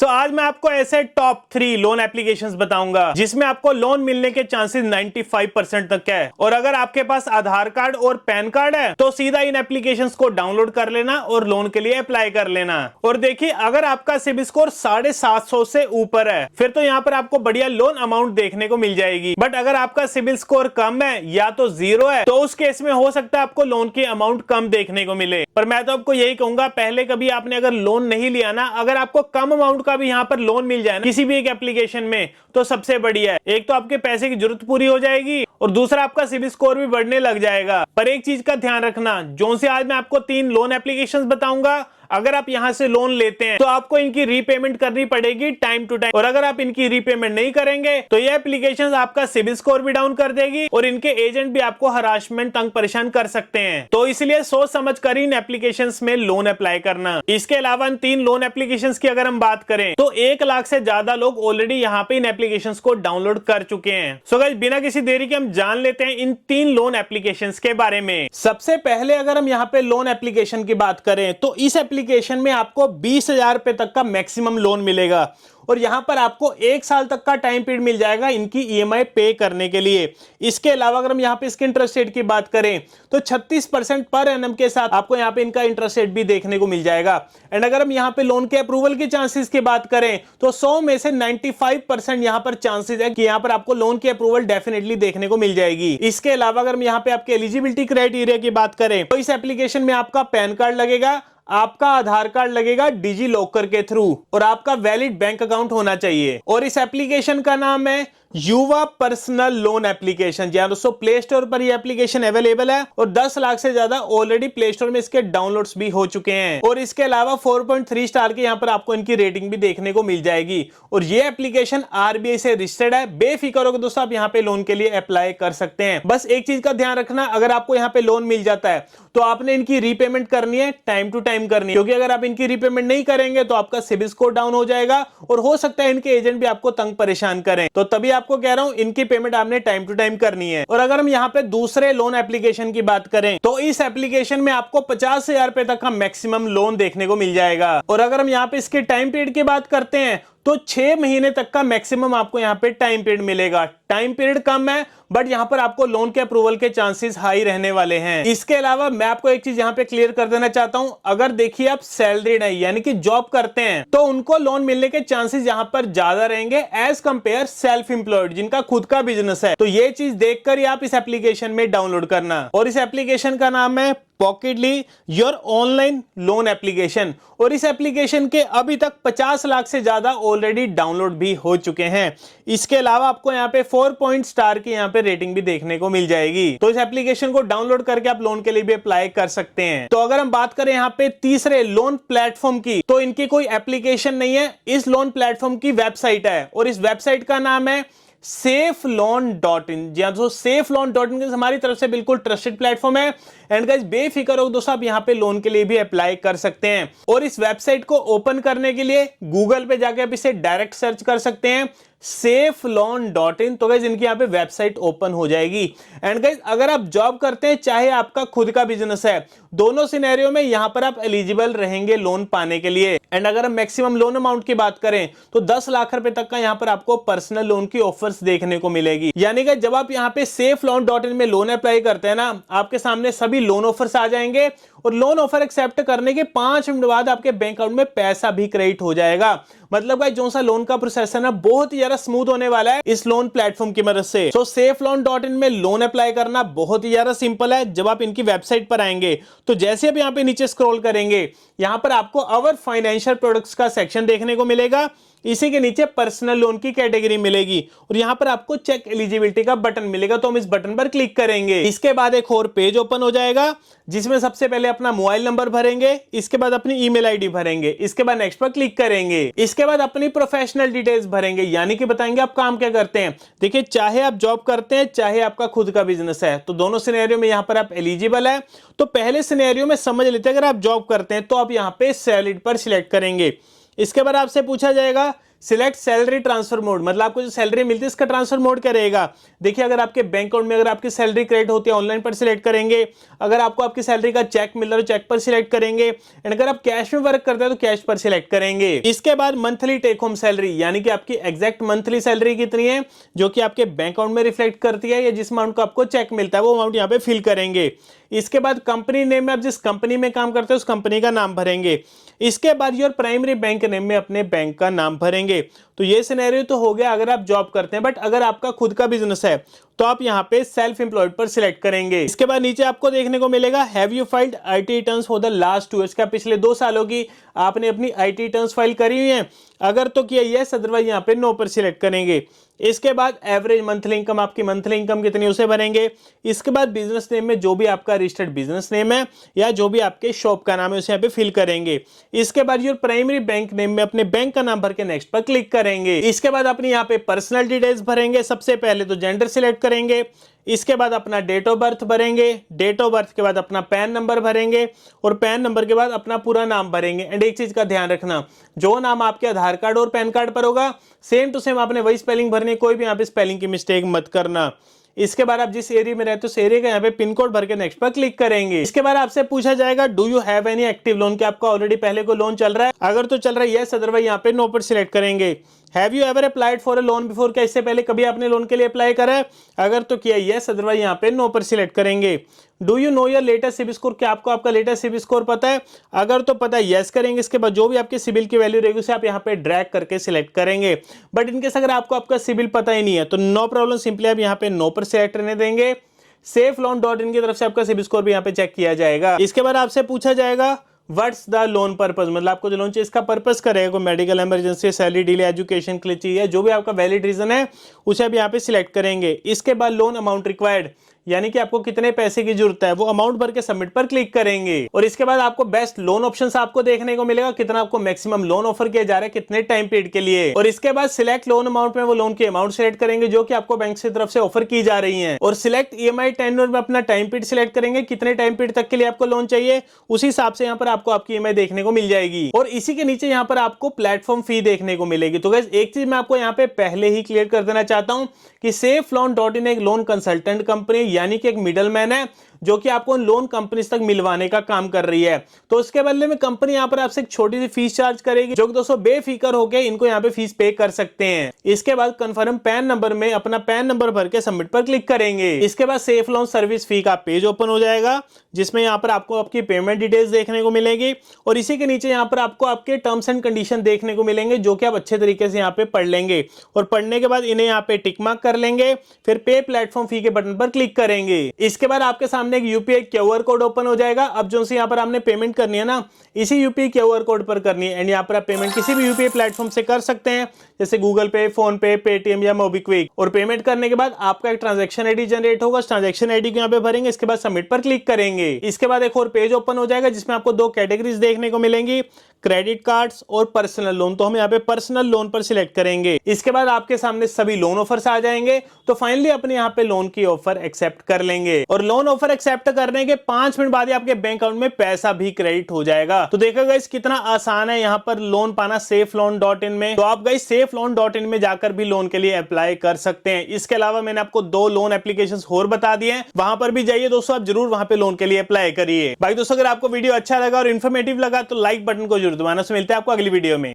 सो आज मैं आपको ऐसे टॉप 3 लोन एप्लीकेशंस बताऊंगा जिसमें आपको लोन मिलने के चांसेस 95% तक है। और अगर आपके पास आधार कार्ड और पैन कार्ड है तो सीधा इन एप्लीकेशंस को डाउनलोड कर लेना और लोन के लिए अप्लाई कर लेना। और देखिए, अगर आपका सिबिल स्कोर 750 से ऊपर है फिर तो यहाँ पर आपको बढ़िया लोन अमाउंट देखने को मिल जाएगी। बट अगर आपका सिबिल स्कोर कम है या तो 0 है तो उस केस में हो सकता है आपको लोन की अमाउंट कम देखने को मिले। पर मैं तो आपको यही कहूंगा, पहले कभी आपने अगर लोन नहीं लिया ना, अगर आपको कम अमाउंट का भी यहाँ पर लोन मिल जाए ना किसी भी एक एप्लीकेशन में तो सबसे बढ़िया है। एक तो आपके पैसे की जरूरत पूरी हो जाएगी और दूसरा आपका सिबिल स्कोर भी बढ़ने लग जाएगा। पर एक चीज का ध्यान रखना, जो से आज मैं आपको 3 लोन एप्लीकेशंस बताऊंगा, अगर आप यहां से लोन लेते हैं तो आपको इनकी रीपेमेंट करनी पड़ेगी टाइम टू टाइम। और अगर आप इनकी रीपेमेंट नहीं करेंगे तो ये एप्लीकेशंस आपका सिबिल स्कोर भी डाउन कर देगी और इनके एजेंट भी आपको हरासमेंट, तंग परेशान कर सकते हैं। तो इसलिए सोच समझ कर इन एप्लीकेशंस में लोन अप्लाई करना। इसके अलावा इन 3 लोन एप्लीकेशंस की अगर हम बात करें तो 1 लाख से ज्यादा लोग ऑलरेडी यहाँ पे इन एप्लीकेशंस को डाउनलोड कर चुके हैं। सो गाइस, बिना किसी देरी के हम जान लेते हैं इन 3 लोन एप्लीकेशंस के बारे में। सबसे पहले अगर हम यहाँ पे लोन एप्लीकेशन की बात करें तो इस एप्लीकेशन में आपको 20,000 रुपए तक का मैक्सिमम लोन मिलेगा और यहां पर आपको 1 साल तक का टाइम पीरियड मिल जाएगा इनकी ईएमआई पे करने के लिए। इसके अलावा अगर हम यहां पे इसके इंटरेस्ट रेट की बात करें तो 36% पर एनम के साथ आपको यहां पे इनका इंटरेस्ट रेट भी देखने को मिल जाएगा। एंड अगर हम यहां पे लोन के अप्रूवल के चांसेस की बात करें तो 100 में से 95% यहां पर चांसेस है कि यहां पर आपको लोन की अप्रूवल डेफिनेटली देखने को मिल जाएगी। इसके अलावा अगर हम यहां पे आपके एलिजिबिलिटी क्राइटेरिया की बात करें तो इस एप्लीकेशन में आपका पैन कार्ड लगेगा, आपका आधार कार्ड लगेगा डिजी लॉकर के थ्रू और आपका वैलिड बैंक अकाउंट होना चाहिए। और इस एप्लीकेशन का नाम है युवा पर्सनल लोन एप्लीकेशन। जी हाँ दोस्तों, प्ले स्टोर पर यह एप्लीकेशन अवेलेबल है और 10 लाख से ज्यादा ऑलरेडी प्ले स्टोर में इसके डाउनलोड्स भी हो चुके हैं। और इसके अलावा 4.3 स्टार के यहाँ पर आपको इनकी रेटिंग भी देखने को मिल जाएगी। और ये एप्लीकेशन आरबीआई से रजिस्टर्ड है। बेफिक्र होकर दोस्तों आप यहाँ पे लोन के लिए अप्लाई कर सकते हैं। बस एक चीज का ध्यान रखना, अगर आपको यहाँ पे लोन मिल जाता है तो आपने इनकी रीपेमेंट करनी है, टाइम टू टाइम करनी है, क्योंकि अगर आप इनकी रीपेमेंट नहीं करेंगे तो आपका सिबिल स्कोर डाउन हो जाएगा और हो सकता है इनके एजेंट भी आपको तंग परेशान करें। तो तभी आपको कह रहा हूं इनकी पेमेंट आपने टाइम टू टाइम करनी है। और अगर हम यहाँ पे दूसरे लोन एप्लीकेशन की बात करें तो इस एप्लीकेशन में आपको 50,000 रुपए तक का मैक्सिमम लोन देखने को मिल जाएगा। और अगर हम यहाँ पे इसके टाइम पीरियड की बात करते हैं तो 6 महीने तक का मैक्सिमम आपको यहाँ पे टाइम पीरियड मिलेगा। टाइम पीरियड कम है बट यहाँ पर आपको लोन के अप्रूवल के चांसेस हाई रहने वाले हैं। इसके अलावा मैं आपको एक चीज यहाँ पे क्लियर कर देना चाहता हूं, अगर देखिए आप सैलरीड है यानी कि जॉब करते हैं तो उनको लोन मिलने के चांसेस यहाँ पर ज्यादा रहेंगे एज कंपेयर सेल्फ एम्प्लॉयड जिनका खुद का बिजनेस है। तो ये चीज देखकर ही आप इस एप्लीकेशन में डाउनलोड करना। और इस एप्लीकेशन का नाम है पॉकेटली योर ऑनलाइन लोन एप्लीकेशन। और इस एप्लीकेशन के अभी तक 50 लाख से ज्यादा ऑलरेडी डाउनलोड भी हो चुके हैं। इसके अलावा आपको यहाँ पे 4 पॉइंट स्टार की यहाँ पे रेटिंग भी देखने को मिल जाएगी। तो इस एप्लीकेशन को डाउनलोड करके आप लोन के लिए भी अप्लाई कर सकते हैं। तो अगर हम बात करें यहाँ पे तीसरे लोन प्लेटफॉर्म की तो इनकी कोई एप्लीकेशन नहीं है, इस लोन प्लेटफॉर्म की वेबसाइट है और इस वेबसाइट का नाम है safeloan.in। जी हाँ दोस्तों, safeloan.in हमारी तरफ से बिल्कुल ट्रस्टेड प्लेटफॉर्म है। एंड गाइस बेफिक्र हो दोस्तों, आप यहाँ पे लोन के लिए भी अप्लाई कर सकते हैं। और इस वेबसाइट को ओपन करने के लिए गूगल पे जाके आप इसे डायरेक्ट सर्च कर सकते हैं safeloan.in। तो गाइस इनकी यहाँ पे वेबसाइट ओपन हो जाएगी। एंड गाइस अगर आप जॉब करते हैं चाहे आपका खुद का बिजनेस है, दोनों सिनेरियो में यहाँ पर आप एलिजिबल रहेंगे लोन पाने के लिए। एंड अगर हम मैक्सिमम लोन अमाउंट की बात करें तो 10 लाख रुपए तक का यहाँ पर आपको पर्सनल लोन की ऑफर्स देखने को मिलेगी। यानी कि जब आप यहाँ पे safeloan.in में लोन अप्लाई करते हैं ना, आपके सामने सभी लोन ऑफर्स आ जाएंगे और लोन ऑफर एक्सेप्ट करने के 5 मिनट बाद आपके बैंक अकाउंट में पैसा भी क्रेडिट हो जाएगा। मतलब भाई जो सा लोन का प्रोसेस है ना बहुत ही ज्यादा स्मूथ होने वाला है इस लोन प्लेटफॉर्म की मदद से। सो safeloan.in में लोन अप्लाई करना बहुत ही ज्यादा सिंपल है। जब आप इनकी वेबसाइट पर आएंगे तो जैसे आप यहाँ पे नीचे स्क्रॉल करेंगे, यहाँ पर आपको अवर फाइनेंशियल प्रोडक्ट्स का सेक्शन देखने को मिलेगा। इसी के नीचे पर्सनल लोन की कैटेगरी मिलेगी और यहाँ पर आपको चेक एलिजिबिलिटी का बटन मिलेगा। तो हम इस बटन पर क्लिक करेंगे। इसके बाद एक और पेज ओपन हो जाएगा जिसमें सबसे पहले अपना मोबाइल नंबर भरेंगे, इसके बाद अपनी ईमेल आईडी भरेंगे, इसके बाद नेक्स्ट पर क्लिक करेंगे। इसके बाद अपनी प्रोफेशनल डिटेल्स भरेंगे, यानी कि बताएंगे आप काम क्या करते हैं। देखिए, चाहे आप जॉब करते हैं चाहे आपका खुद का बिजनेस है, तो दोनों सिनेरियो में यहाँ पर आप एलिजिबल है। तो पहले सिनेरियो में समझ लेते हैं, अगर आप जॉब करते हैं तो आप यहाँ पे सैलरीड पर सिलेक्ट करेंगे। इसके बाद आपसे पूछा जाएगा सिलेक्ट सैलरी ट्रांसफर मोड, मतलब आपको जो सैलरी मिलती है इसका ट्रांसफर मोड क्या रहेगा। देखिए अगर आपके बैंक अकाउंट में अगर आपकी सैलरी क्रेडिट होती है ऑनलाइन पर सिलेक्ट करेंगे, अगर आपको आपकी सैलरी का चेक मिल रहा है चेक पर सिलेक्ट करेंगे, एंड अगर आप कैश में वर्क करते हैं तो कैश पर सिलेक्ट करेंगे। इसके बाद मंथली टेक होम सैलरी, यानी कि आपकी एग्जैक्ट मंथली सैलरी कितनी है जो कि आपके बैंक अकाउंट में रिफ्लेक्ट करती है, या जिस अमाउंट को आपको चेक मिलता है वो अमाउंट यहाँ पे फिल करेंगे। इसके बाद कंपनी नेम में आप जिस कंपनी में काम करते हैं उस कंपनी का नाम भरेंगे। इसके बाद योर प्राइमरी बैंक नेम में अपने बैंक का नाम भरेंगे। तो ये सिनेरियो तो हो गया अगर आप जॉब करते हैं, बट अगर आपका खुद का बिजनेस है तो आप यहाँ पे सेल्फ एम्प्लॉयड पर सिलेक्ट करेंगे। इसके बाद नीचे आपको देखने को मिलेगा have you filed IT returns for the last 2 years, का पिछले 2 सालों की आपने अपनी आईटी रिटर्न्स फाइल करी हुई है, अगर तो किया यस, अदरवाइज यहाँ पे नो पर सिलेक्ट करेंगे। इसके बाद एवरेज मंथली इनकम, आपकी मंथली इनकम कितनी उसे भरेंगे। इसके बाद बिजनेस नेम में जो भी आपका रजिस्टर्ड बिजनेस नेम है या जो भी आपके शॉप का नाम है उसे यहाँ पे फिल करेंगे। इसके बाद योर प्राइमरी बैंक नेम में अपने बैंक का नाम भर के नेक्स्ट पर क्लिक करेंगे। इसके बाद अपनी यहाँ पे पर्सनल डिटेल्स भरेंगे। सबसे पहले तो जेंडर सिलेक्ट करेंगे, इसके बाद अपना डेट ऑफ बर्थ भरेंगे, डेट ऑफ बर्थ के बाद अपना पैन नंबर भरेंगे, और पैन नंबर के बाद अपना पूरा नाम भरेंगे। एंड एक चीज का ध्यान रखना, जो नाम आपके आधार कार्ड और पैन कार्ड पर होगा सेम टू सेम आपने वही स्पेलिंग भरनी, कोई भी यहाँ पे स्पेलिंग की मिस्टेक मत करना। इसके बाद आप जिस एरिया में रहते हो उस एरिया का यहाँ पे पिन कोड भर के नेक्स्ट पर क्लिक करेंगे। इसके बाद आपसे पूछा जाएगा do you have any active lone, क्या आपका ऑलरेडी पहले को लोन चल रहा है, अगर तो चल रहा है यस, अदरवाइज यहाँ पे नो पर सिलेक्ट करेंगे। Have you ever applied for a loan before, क्या इससे पहले कभी आपने लोन के लिए अप्लाई करा है, अगर तो किया यस, अदरवाइज यहाँ पे नो पर सिलेक्ट करेंगे। Do you know your latest CIBIL score, क्या आपको आपका लेटेस्ट सिबिल स्कोर पता है, अगर तो पता है यस करेंगे। इसके बाद जो भी आपके सिबिल की वैल्यू रहेगी उसे आप यहाँ पे ड्रैग करके सिलेक्ट करेंगे। बट इनकेस अगर आपको आपका सिबिल पता ही नहीं है तो नो प्रॉब्लम, सिंपली आप यहाँ पे नो पर सिलेक्ट रहने देंगे। safeloan.in की तरफ से आपका सिबिल स्कोर भी यहाँ पे चेक किया जाएगा। इसके बाद आपसे पूछा जाएगा व्हाट्स द लोन पर्पस, मतलब आपको जो लोन चाहिए इसका पर्पस करेगा, कोई medical emergency, salary delay, education के लिए चाहिए, जो भी आपका वैलिड रीजन है उसे आप यहाँ पे सिलेक्ट करेंगे। इसके बाद लोन अमाउंट रिक्वायर्ड, यानी कि आपको कितने पैसे की जरूरत है, वो अमाउंट भर के सबमिट पर क्लिक करेंगे। और इसके बाद आपको बेस्ट लोन ऑप्शंस आपको देखने को मिलेगा, कितना आपको मैक्सिमम लोन ऑफर किया जा रहा है कितने टाइम पीरियड के लिए। और इसके बाद सिलेक्ट लोन अमाउंट में वो लोन की अमाउंट सिलेक्ट करेंगे जो कि आपको बैंक की तरफ से ऑफर की जा रही है। और सिलेक्ट ईएमआई टेन्योर में अपना टाइम पीरियड सिलेक्ट करेंगे, कितने टाइम पीरियड तक के लिए आपको लोन चाहिए, उसी हिसाब से यहाँ पर आपको आपकी ईएमआई देखने को मिल जाएगी। और इसी के नीचे यहाँ पर आपको प्लेटफॉर्म फी देखने को मिलेगी। तो गाइस एक चीज मैं आपको यहाँ पे पहले ही क्लियर कर देना चाहता हूँ कि safeloan.in एक लोन कंसल्टेंट कंपनी, यानी कि एक मिडल मैन है जो कि आपको लोन कंपनी तक मिलवाने का काम कर रही है। तो उसके बदले में कंपनी यहाँ पर आपसे एक छोटी सी फीस चार्ज करेगी, जो कि दोस्तों बेफिक्र होकर इनको यहाँ पे फीस पे कर सकते हैं। इसके बाद कंफर्म पैन नंबर में अपना पैन नंबर भर के सबमिट पर क्लिक करेंगे। इसके बाद सेफ लोन सर्विस फी का पेज ओपन हो जाएगा, जिसमें यहाँ पर आपको आपकी पेमेंट डिटेल्स देखने को मिलेगी। और इसी के नीचे यहाँ पर आपको आपके टर्म्स एंड कंडीशन देखने को मिलेंगे, जो कि आप अच्छे तरीके से यहाँ पे पढ़ लेंगे। और पढ़ने के बाद इन्हें यहाँ पे टिक मार्क कर लेंगे, फिर पे प्लेटफॉर्म फी के बटन पर क्लिक करेंगे। इसके बाद आपके सामने एक यूपीआई क्यूआर कोड ओपन हो जाएगा। अब जो से यहाँ पर आपने पेमेंट करनी है ना, इसी यूपीआई क्यूआर कोड पर करनी है। एंड यहाँ पर आप पेमेंट किसी भी यूपीआई प्लेटफॉर्म से कर सकते हैं, जैसे गूगल पे, फोन पे, पेटीएम या मोबीक्विक। और पेमेंट करने के बाद आपका एक ट्रांजैक्शन आईडी जनरेट होगा, उस ट्रांजैक्शन आईडी को यहाँ पे भरेंगे। इसके बाद सबमिट पर क्लिक करेंगे। इसके बाद एक और पेज ओपन हो जाएगा, जिसमें आपको 2 कैटेगरीज देखने को मिलेंगी, क्रेडिट कार्ड्स और पर्सनल लोन। तो हम यहाँ पे पर्सनल लोन पर सिलेक्ट करेंगे। इसके बाद आपके सामने सभी लोन ऑफर्स आ जाएंगे। तो फाइनली अपने यहाँ पे लोन की ऑफर एक्सेप्ट कर लेंगे। और लोन ऑफर एक्सेप्ट करने के 5 मिनट बाद ही आपके बैंक अकाउंट में पैसा भी क्रेडिट हो जाएगा। तो देखा गाइस कितना आसान है यहाँ पर लोन पाना safeloan.in में। तो आप गाइस safeloan.in में जाकर भी लोन के लिए अप्लाई कर सकते हैं। इसके अलावा मैंने आपको 2 लोन एप्लीकेशंस और बता दिए हैं, वहां पर भी जाइए दोस्तों, आप जरूर वहां पे लोन के लिए अप्लाई करिए। भाई दोस्तों अगर आपको वीडियो अच्छा लगा और इन्फॉर्मेटिव लगा तो लाइक बटन को जरूर दबाना। मिलते हैं आपको अगली वीडियो में।